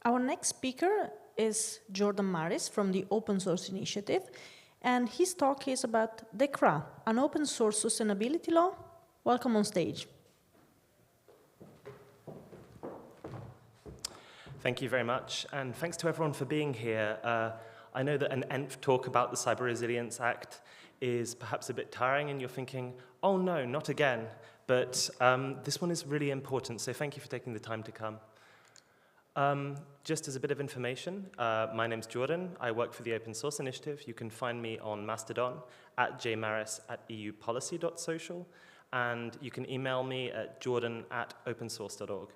Our next speaker is Jordan Maris from the Open Source Initiative, and his talk is about the CRA, an open source sustainability law. Welcome on stage. Thank you very much, and thanks to everyone for being here. I know that an nth talk about the Cyber Resilience Act is perhaps a bit tiring, and you're thinking, oh no, not again. But this one is really important, so thank you for taking the time to come. Just as a bit of information, my name's Jordan. I work for the Open Source Initiative. You can find me on Mastodon at jmaris@eupolicy.social, and you can email me at jordan@opensource.org.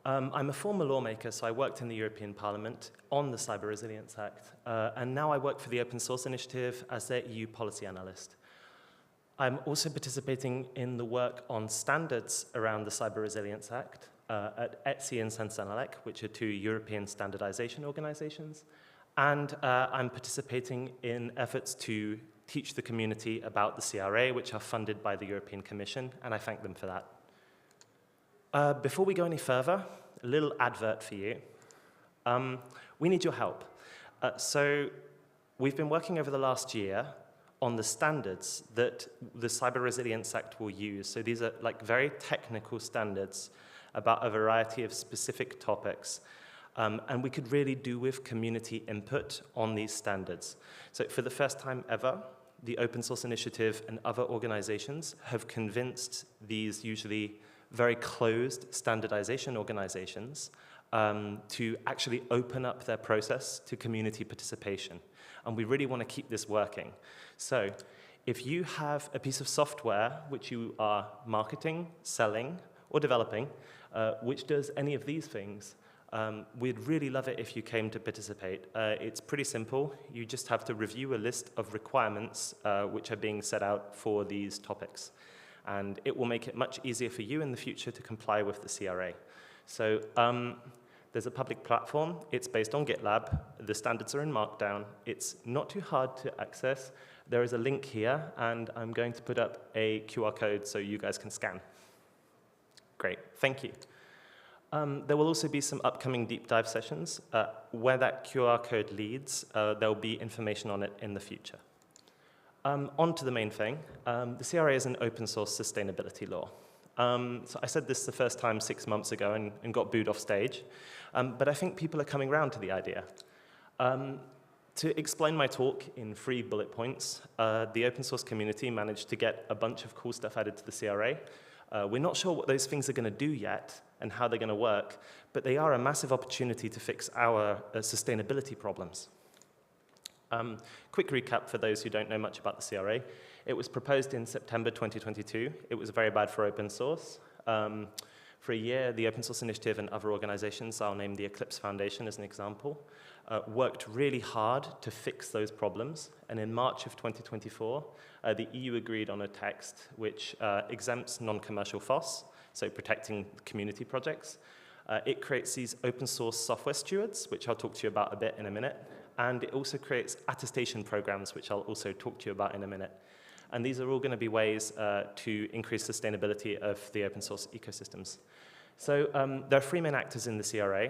I'm a former lawmaker, so I worked in the European Parliament on the Cyber Resilience Act, and now I work for the Open Source Initiative as their EU policy analyst. I'm also participating in the work on standards around the Cyber Resilience Act at ETSI and Sensenelec, which are two European standardization organizations, and I'm participating in efforts to teach the community about the CRA, which are funded by the European Commission, and I thank them for that. Before we go any further, a little advert for you. We need your help. So we've been working over the last year on the standards that the Cyber Resilience Act will use. So these are like very technical standards about a variety of specific topics. And we could really do with community input on these standards. So for the first time ever, the Open Source Initiative and other organizations have convinced these usually very closed standardization organizations to actually open up their process to community participation. And we really want to keep this working. So if you have a piece of software which you are marketing, selling, or developing, which does any of these things, we'd really love it if you came to participate. It's pretty simple. You just have to review a list of requirements which are being set out for these topics. And it will make it much easier for you in the future to comply with the CRA. So there's a public platform. It's based on GitLab. The standards are in Markdown. It's not too hard to access. There is a link here, and I'm going to put up a QR code so you guys can scan. Great, thank you. There will also be some upcoming deep dive sessions. Where that QR code leads, there'll be information on it in the future. On to the main thing. The CRA is an open source sustainability law. So I said this the first time 6 months ago and got booed off stage, but I think people are coming around to the idea. To explain my talk in 3 bullet points, the open source community managed to get a bunch of cool stuff added to the CRA. We're not sure what those things are going to do yet and how they're going to work, but they are a massive opportunity to fix our sustainability problems. Quick recap for those who don't know much about the CRA. It was proposed in September 2022. It was very bad for open source. For a year, the Open Source Initiative and other organizations, I'll name the Eclipse Foundation as an example, worked really hard to fix those problems. And in March of 2024, the EU agreed on a text which exempts non-commercial FOSS, so protecting community projects. It creates these open source software stewards, which I'll talk to you about a bit in a minute. And it also creates attestation programs, which I'll also talk to you about in a minute. And these are all going to be ways to increase sustainability of the open source ecosystems. So there are 3 main actors in the CRA.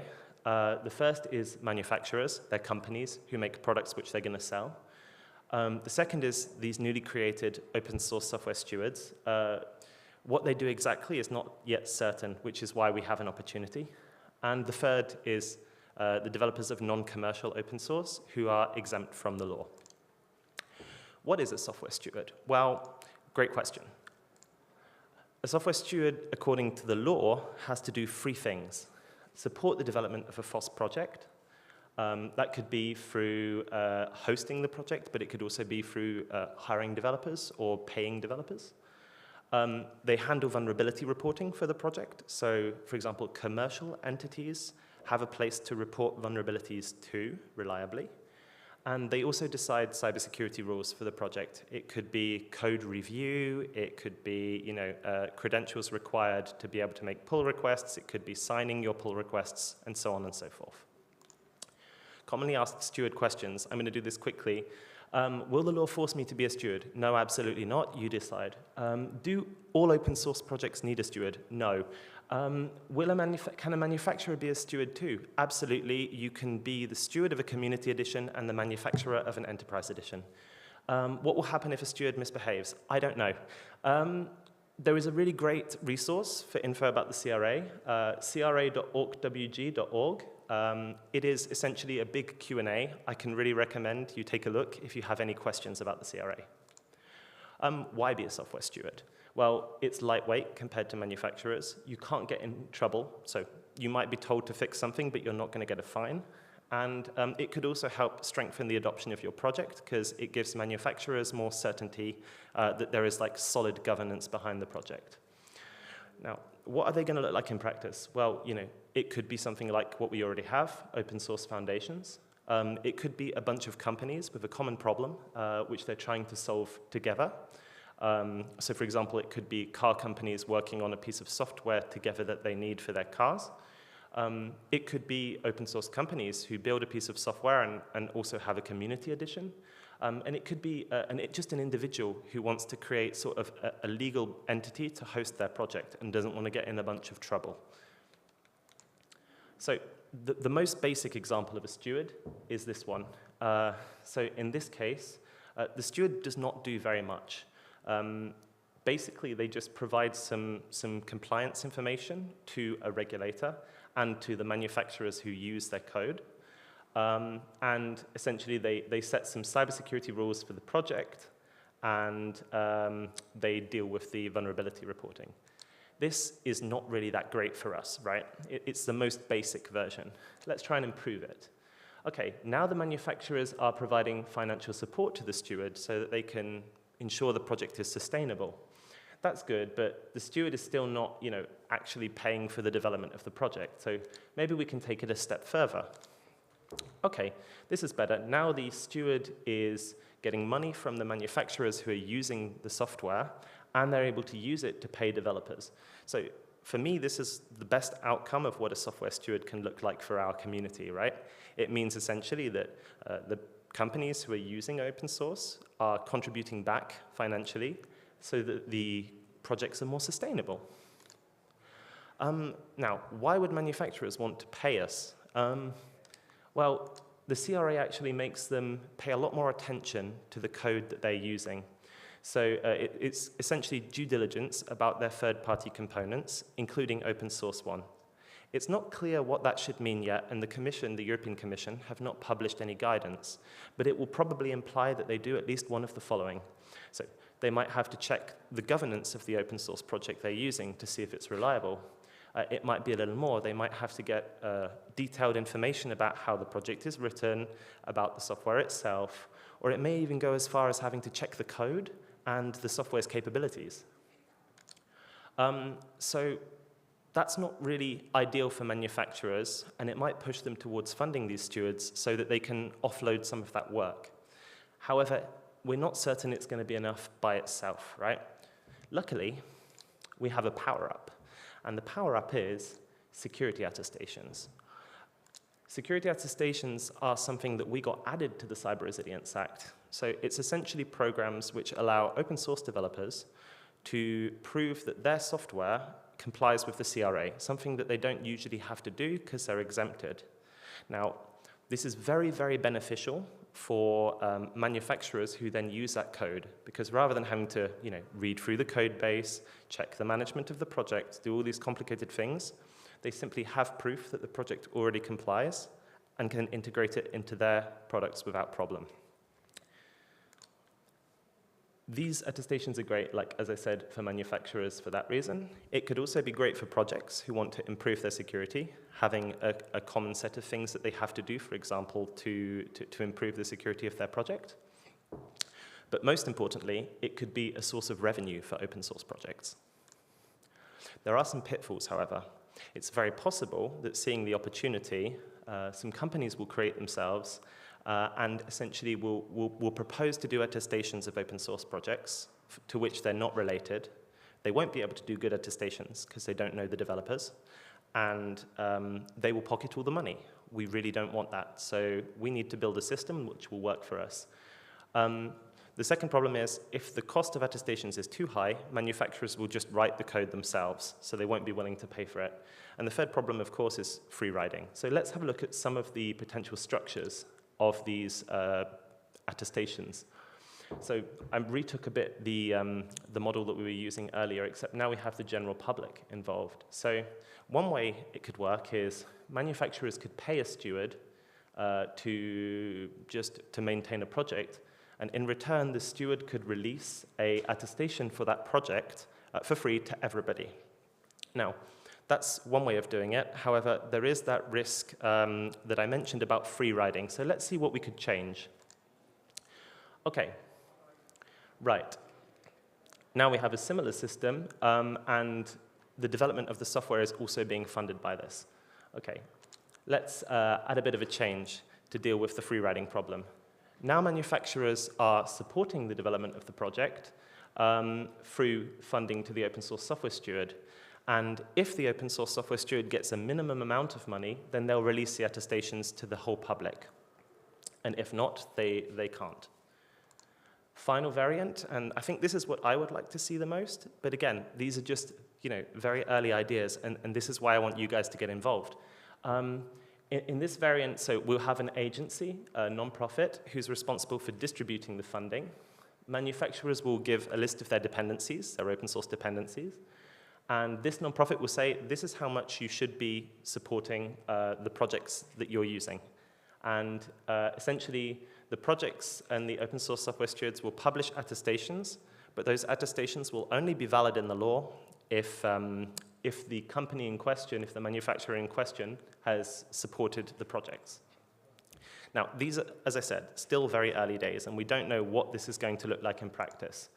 The first is manufacturers. They're companies who make products which they're going to sell. The second is these newly created open source software stewards. What they do exactly is not yet certain, which is why we have an opportunity. And the third is the developers of non-commercial open source who are exempt from the law. What is a software steward? Well, great question. A software steward, according to the law, has to do 3 things. Support the development of a FOSS project. That could be through hosting the project, but it could also be through hiring developers or paying developers. They handle vulnerability reporting for the project. So, for example, commercial entities have a place to report vulnerabilities to reliably. And they also decide cybersecurity rules for the project. It could be code review, it could be credentials required to be able to make pull requests, it could be signing your pull requests, and so on and so forth. Commonly asked steward questions. I'm going to do this quickly. Will the law force me to be a steward? No, absolutely not. You decide. Do all open source projects need a steward? No. Can a manufacturer be a steward too? Absolutely. You can be the steward of a community edition and the manufacturer of an enterprise edition. What will happen if a steward misbehaves? I don't know. There is a really great resource for info about the CRA, cra.orgwg.org. It is essentially a big Q&A. I can really recommend you take a look if you have any questions about the CRA. Why be a software steward? Well, it's lightweight compared to manufacturers. You can't get in trouble, so you might be told to fix something, but you're not going to get a fine. And it could also help strengthen the adoption of your project because it gives manufacturers more certainty that there is like solid governance behind the project. Now, what are they going to look like in practice? Well, it could be something like what we already have, open source foundations. It could be a bunch of companies with a common problem, which they're trying to solve together. So, for example, it could be car companies working on a piece of software together that they need for their cars. It could be open source companies who build a piece of software and also have a community edition. And it could be just an individual who wants to create sort of a legal entity to host their project and doesn't want to get in a bunch of trouble. So the most basic example of a steward is this one. So in this case, the steward does not do very much. Basically, they just provide some compliance information to a regulator and to the manufacturers who use their code. And essentially, they set some cybersecurity rules for the project, and they deal with the vulnerability reporting. This is not really that great for us, right? It's the most basic version. Let's try and improve it. Okay, now the manufacturers are providing financial support to the steward so that they can ensure the project is sustainable. That's good, but the steward is still not, actually paying for the development of the project. So maybe we can take it a step further. Okay, this is better. Now the steward is getting money from the manufacturers who are using the software, and they're able to use it to pay developers. So for me, this is the best outcome of what a software steward can look like for our community, right? It means essentially that the companies who are using open source are contributing back financially so that the projects are more sustainable. Now, why would manufacturers want to pay us? Well, the CRA actually makes them pay a lot more attention to the code that they're using. So it's essentially due diligence about their third-party components, including open source one. It's not clear what that should mean yet, and the European Commission, have not published any guidance, but it will probably imply that they do at least one of the following. So they might have to check the governance of the open source project they're using to see if it's reliable. It might be a little more. They might have to get detailed information about how the project is written, about the software itself, or it may even go as far as having to check the code and the software's capabilities. So that's not really ideal for manufacturers, and it might push them towards funding these stewards so that they can offload some of that work. However, we're not certain it's going to be enough by itself, right? Luckily, we have a power-up. And the power-up is security attestations. Security attestations are something that we got added to the Cyber Resilience Act. So it's essentially programs which allow open source developers to prove that their software complies with the CRA, something that they don't usually have to do because they're exempted. Now, this is very, very beneficial for manufacturers who then use that code, because rather than having to read through the code base, check the management of the project, do all these complicated things, they simply have proof that the project already complies and can integrate it into their products without problem. These attestations are great, like as I said, for manufacturers for that reason. It could also be great for projects who want to improve their security, having a common set of things that they have to do, for example, to improve the security of their project. But most importantly, it could be a source of revenue for open source projects. There are some pitfalls, however. It's very possible that seeing the opportunity, some companies will create themselves and essentially will propose to do attestations of open source projects to which they're not related. They won't be able to do good attestations because they don't know the developers, and they will pocket all the money. We really don't want that, so we need to build a system which will work for us. The The second problem is, if the cost of attestations is too high, manufacturers will just write the code themselves, so they won't be willing to pay for it. And the third problem, of course, is free riding. So let's have a look at some of the potential structures of these attestations. So I retook a bit the model that we were using earlier, except now we have the general public involved. So one way it could work is manufacturers could pay a steward to maintain a project, and in return, the steward could release a attestation for that project for free to everybody. Now, that's one way of doing it. However, there is that risk that I mentioned about free riding. So let's see what we could change. Okay, right. Now we have a similar system, and the development of the software is also being funded by this. Okay, let's add a bit of a change to deal with the free riding problem. Now manufacturers are supporting the development of the project through funding to the open source software steward. And if the open source software steward gets a minimum amount of money, then they'll release the attestations to the whole public. And if not, they can't. Final variant, and I think this is what I would like to see the most, but again, these are just very early ideas, and this is why I want you guys to get involved. In this variant, so we'll have an agency, a non-profit, who's responsible for distributing the funding. Manufacturers will give a list of their dependencies, their open source dependencies, and this non-profit will say, this is how much you should be supporting the projects that you're using. And essentially, the projects and the open source software stewards will publish attestations, but those attestations will only be valid in the law if the company in question, if the manufacturer in question has supported the projects. Now, these are, as I said, still very early days, and we don't know what this is going to look like in practice.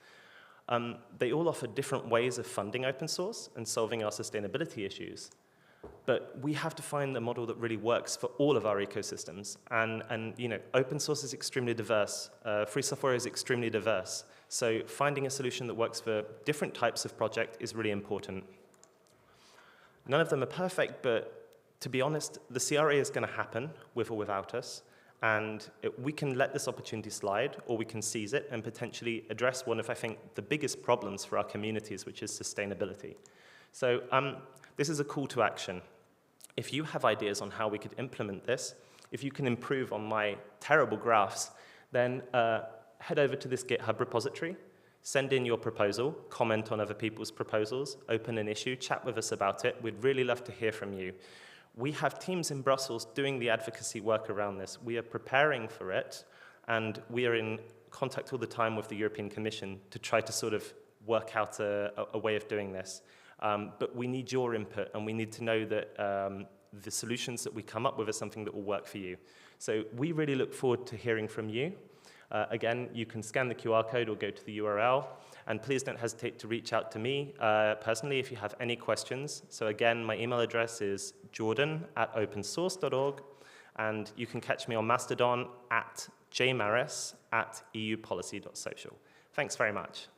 They all offer different ways of funding open source and solving our sustainability issues. But we have to find a model that really works for all of our ecosystems. And open source is extremely diverse. Free software is extremely diverse. So finding a solution that works for different types of project is really important. None of them are perfect, but to be honest, the CRA is going to happen with or without us. And we can let this opportunity slide, or we can seize it and potentially address one of, I think, the biggest problems for our communities, which is sustainability. So this is a call to action. If you have ideas on how we could implement this, if you can improve on my terrible graphs, then head over to this GitHub repository, send in your proposal, comment on other people's proposals, open an issue, chat with us about it. We'd really love to hear from you. We have teams in Brussels doing the advocacy work around this. We are preparing for it, and we are in contact all the time with the European Commission to try to sort of work out a way of doing this. But we need your input, and we need to know that the solutions that we come up with are something that will work for you. So we really look forward to hearing from you. Again, you can scan the QR code or go to the URL, and please don't hesitate to reach out to me personally if you have any questions. So again, my email address is jordan@opensource.org, and you can catch me on Mastodon @jmaris@eupolicy.social. Thanks very much.